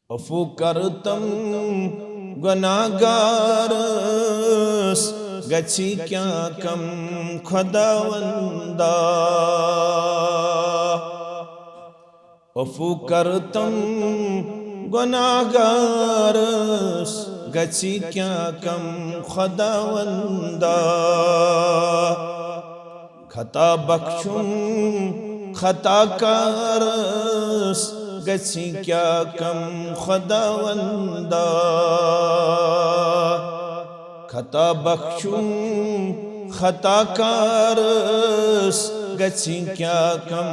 अफू करतम गुनाहगारस गछि क्या कम खुदावंदा। अफू करतम गुनाहगारस गछि क्या कम खुदावंदा। खता बख्शुम खताकारस गछि क्या कम खुदावंदा। खता बख्शुम खताकारस गछि क्या कम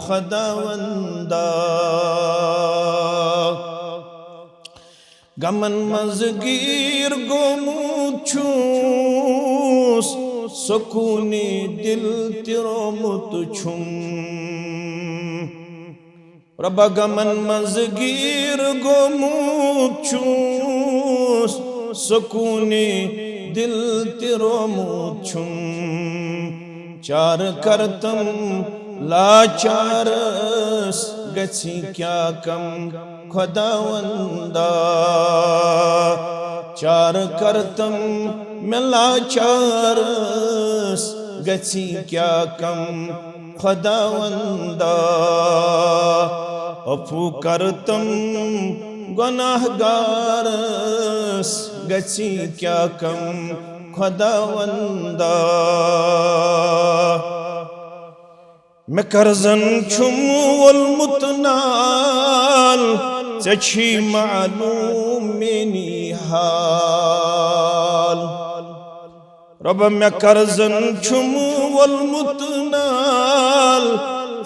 खुदावंदा। गमन मज़गीर गोमूत छूस सुकूने दिल तिरोमुत छुम। रबा गमन मज़गीर गोमूत छूस सुकूने दिल तिरोमुत छुम। चार करतम लाचारस गछि क्या कम खुदावंदा। चार करतम लाचारस गछि क्या कम खुदावंदा। अफू करतम गुनाहगारस गछि क्या कम खुदावंदा। मैं करजन छुम वल मुतनाल चछी मालूम मेनी हाल। रब मैं करजन छुम वल मुतनाल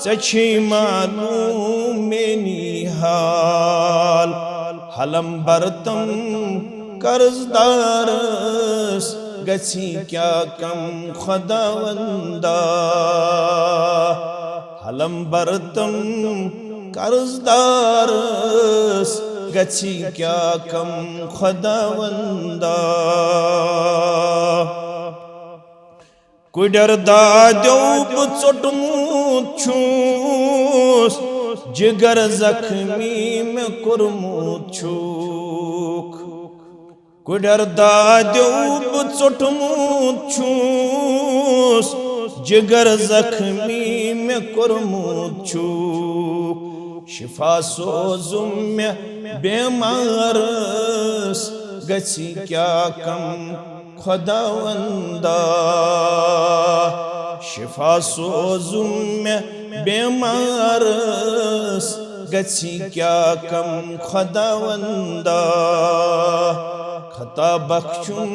चछी मालूम मेनी हाल। हलम बरतम कर्जदारस गछि क्या कम खुदावंदा। हलम बरतम कर्जदारस गछि क्या कम खुदावंदा। कुडर दाद्यो चोटमुत छूस जिगर जख्मी में कुरमुत छूक। कुडर दाद्यो चोटमुत छूस जिगर जख्मी में कुरमुत छूक। शिफा सोजुम में बेमारस गछि क्या कम खुदावंदा। शिफा सोजुम में बेमारस गछि क्या कम खुदावंदा। खता बख्शुम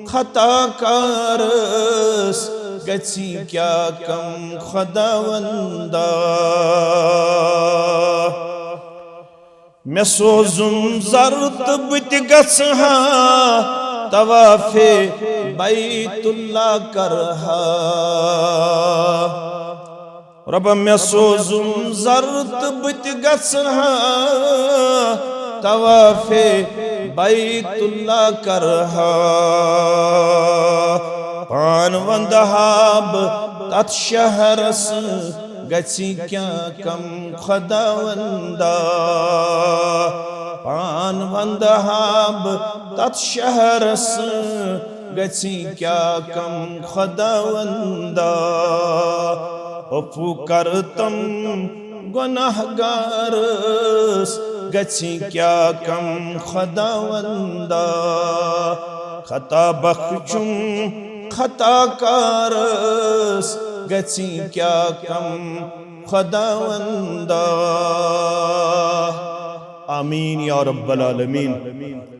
खताकारस गछि क्या कम खुदावंदा। मैं सोजुम ज़र्त बुत गछहा तवाफ़े बैतुल्लाह करहा। रब मैं सोजुम ज़र्त बुत गछहा तवाफ़े बैतुल्लाह करहा। पान वंदहाब तत् शहरस गछि क्या कम खुदावंदा। पान वंदहाब तत् शहरस गछि क्या कम खुदावंदा। अफू करतम गुनाहगारस गछि क्या कम खुदावंदा। खता बख्शुम खताकारस गछि क्या कम खुदावंदा। आमीन या रब्बल आलमीन।